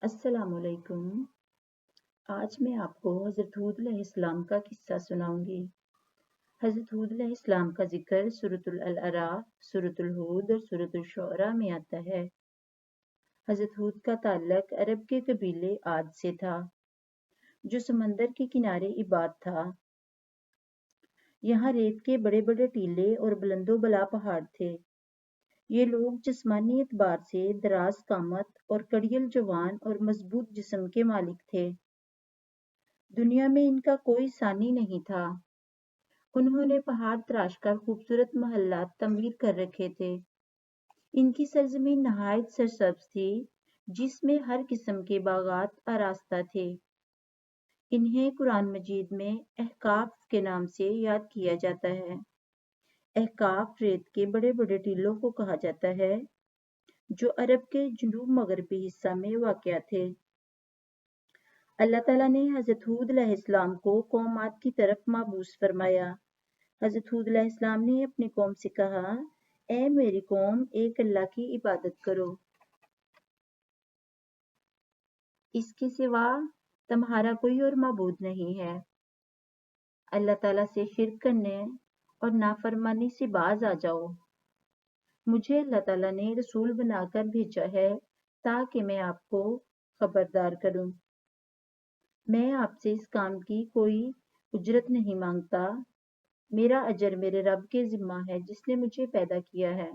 السلام علیکم۔ آج میں آپ کو حضرت ہود علیہ السلام کا قصہ سناؤں گی۔ حضرت ہود علیہ السلام کا ذکر سورۃ الاعراف، سورۃ الہود اور سورۃ الشعراء میں آتا ہے۔ حضرت ہود کا تعلق عرب کے قبیلے عاد سے تھا، جو سمندر کے کنارے آباد تھا۔ یہاں ریت کے بڑے بڑے ٹیلے اور بلند و بالا پہاڑ تھے۔ یہ لوگ جسمانی اعتبار سے دراز قامت اور کڑیل جوان اور مضبوط جسم کے مالک تھے۔ دنیا میں ان کا کوئی ثانی نہیں تھا۔ انہوں نے پہاڑ تراش کر خوبصورت محلات تعمیر کر رکھے تھے۔ ان کی سرزمین نہایت سرسبز تھی، جس میں ہر قسم کے باغات آراستہ تھے۔ انہیں قرآن مجید میں احقاف کے نام سے یاد کیا جاتا ہے۔ احقاف ریت کے بڑے بڑے ٹیلوں کو کہا جاتا ہے، جو عرب کے جنوب مغربی حصہ میں واقع تھے۔ اللہ تعالیٰ نے حضرت ہود علیہ السلام کو قوم عاد کی طرف مبعوث فرمایا۔ حضرت ہود علیہ السلام نے اپنی قوم سے کہا، اے میری قوم، ایک اللہ کی عبادت کرو۔ اس کے سوا تمہارا کوئی اور معبود نہیں ہے۔ اللہ تعالیٰ سے شرک کرنے اور نافرمانی سے باز آ جاؤ۔ مجھے اللہ تعالیٰ نے رسول بنا کر بھیجا ہے تاکہ میں آپ کو خبردار کروں۔ میں آپ سے اس کام کی کوئی اجرت نہیں مانگتا۔ میرا اجر میرے رب کے ذمہ ہے، جس نے مجھے پیدا کیا ہے۔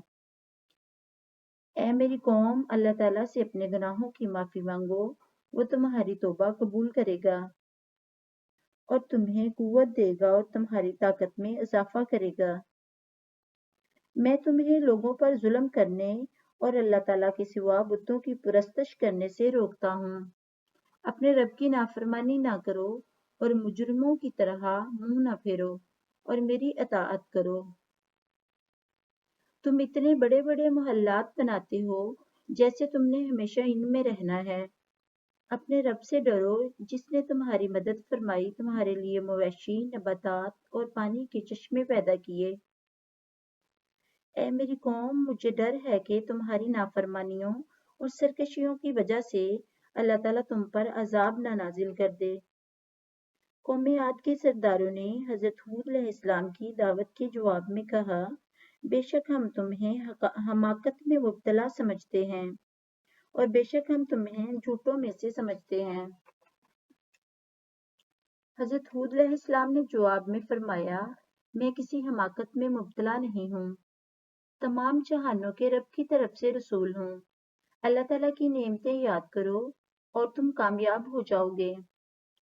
اے میری قوم، اللہ تعالیٰ سے اپنے گناہوں کی معافی مانگو، وہ تمہاری توبہ قبول کرے گا اور تمہیں قوت دے گا اور تمہاری طاقت میں اضافہ کرے گا۔ میں تمہیں لوگوں پر ظلم کرنے اور اللہ تعالیٰ کے سوا بتوں کی پرستش کرنے سے روکتا ہوں۔ اپنے رب کی نافرمانی نہ کرو اور مجرموں کی طرح منہ نہ پھیرو اور میری اطاعت کرو۔ تم اتنے بڑے بڑے محلات بناتے ہو جیسے تم نے ہمیشہ ان میں رہنا ہے۔ اپنے رب سے ڈرو، جس نے تمہاری مدد فرمائی، تمہارے لیے مویشی، نباتات اور پانی کے چشمے پیدا کیے۔ اے میری قوم، مجھے ڈر ہے کہ تمہاری نافرمانیوں اور سرکشیوں کی وجہ سے اللہ تعالیٰ تم پر عذاب نہ نازل کر دے۔ قوم عاد کے سرداروں نے حضرت ہود علیہ السلام کی دعوت کے جواب میں کہا، بے شک ہم تمہیں حماقت میں مبتلا سمجھتے ہیں اور بے شک ہم تمہیں جھوٹوں میں سے سمجھتے ہیں۔ حضرت ہود علیہ السلام نے جواب میں فرمایا، میں کسی حماقت میں مبتلا نہیں ہوں، تمام جہانوں کے رب کی طرف سے رسول ہوں۔ اللہ تعالیٰ کی نعمتیں یاد کرو اور تم کامیاب ہو جاؤ گے۔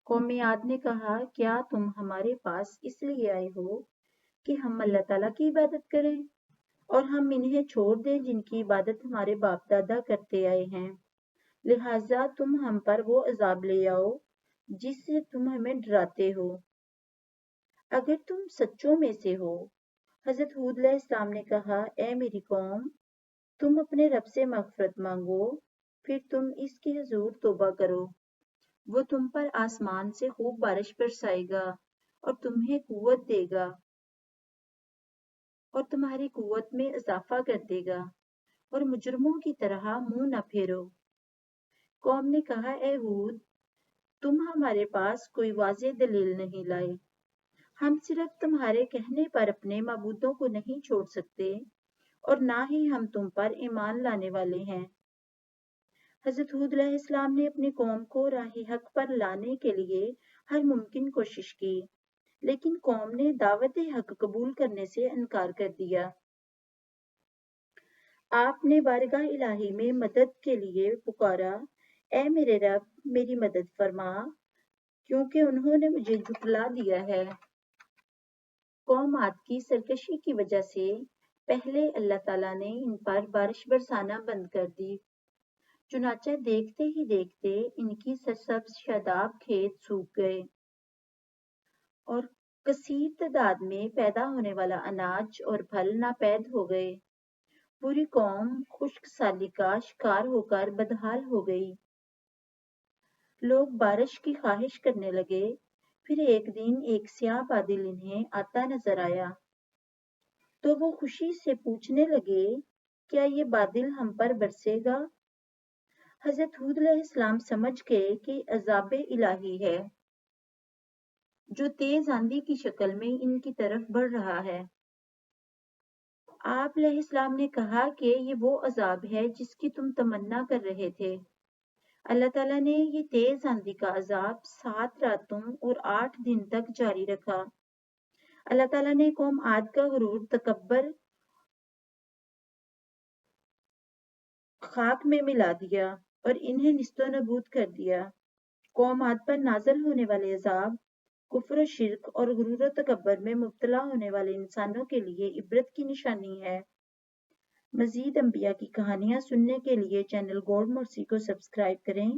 قوم عاد نے کہا، کیا تم ہمارے پاس اس لیے آئے ہو کہ ہم اللہ تعالیٰ کی عبادت کریں اور ہم انہیں چھوڑ دیں جن کی عبادت ہمارے باپ دادا کرتے آئے ہیں؟ لہٰذا تم ہم پر وہ عذاب لے آؤ جس سے تم ہمیں ڈراتے ہو، اگر تم سچوں میں سے ہو۔ حضرت ہود علیہ السلام نے کہا، اے میری قوم، تم اپنے رب سے مغفرت مانگو، پھر تم اس کے حضور توبہ کرو۔ وہ تم پر آسمان سے خوب بارش برسائے گا اور تمہیں قوت دے گا اور تمہاری قوت میں اضافہ کر دے گا اور مجرموں کی طرح منہ نہ پھیرو۔ قوم نے کہا، اے ہود، تم ہمارے پاس کوئی واضح دلیل نہیں لائے۔ ہم صرف تمہارے کہنے پر اپنے معبودوں کو نہیں چھوڑ سکتے اور نہ ہی ہم تم پر ایمان لانے والے ہیں۔ حضرت ہود علیہ السلام نے اپنی قوم کو راہ حق پر لانے کے لیے ہر ممکن کوشش کی، لیکن قوم نے دعوت حق قبول کرنے سے انکار کر دیا۔ آپ نے بارگاہ الہی میں مدد کے لیے پکارا، اے میرے رب، میری مدد فرما، کیونکہ انہوں نے مجھے جھٹلا دیا ہے۔ قوم عاد کی سرکشی کی وجہ سے پہلے اللہ تعالیٰ نے ان پر بارش برسانا بند کر دی، چنانچہ دیکھتے ہی دیکھتے ان کی سرسبز شاداب کھیت سوکھ گئے اور کثیر تعداد میں پیدا ہونے والا اناج اور پھل ناپید ہو گئے۔ پوری قوم خشک سالی کا شکار ہو کر بدحال ہو گئی۔ لوگ بارش کی خواہش کرنے لگے۔ پھر ایک دن ایک سیاہ بادل انہیں آتا نظر آیا تو وہ خوشی سے پوچھنے لگے، کیا یہ بادل ہم پر برسے گا؟ حضرت ہود علیہ السلام سمجھ گئے کہ عذاب الہی ہے جو تیز آندھی کی شکل میں ان کی طرف بڑھ رہا ہے۔ آپ علیہ السلام نے کہا کہ یہ وہ عذاب ہے جس کی تم تمنا کر رہے تھے۔ اللہ تعالیٰ نے یہ تیز آندھی کا عذاب 7 راتوں اور 8 دن تک جاری رکھا۔ اللہ تعالیٰ نے قوم عاد کا غرور تکبر خاک میں ملا دیا اور انہیں نیست و نابود کر دیا۔ قوم عاد پر نازل ہونے والے عذاب کفر و شرک اور غرور و تکبر میں مبتلا ہونے والے انسانوں کے لیے عبرت کی نشانی ہے۔ مزید انبیاء کی کہانیاں سننے کے لیے چینل گوڈ مرسی کو سبسکرائب کریں۔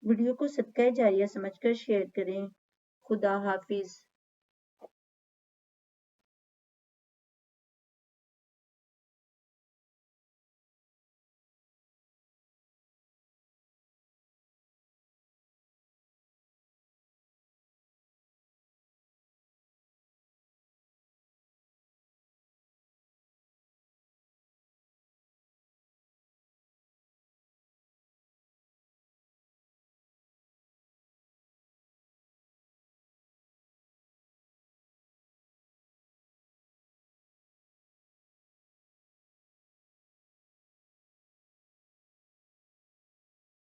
ویڈیو کو صدقہ جاریہ سمجھ کر شیئر کریں۔ خدا حافظ۔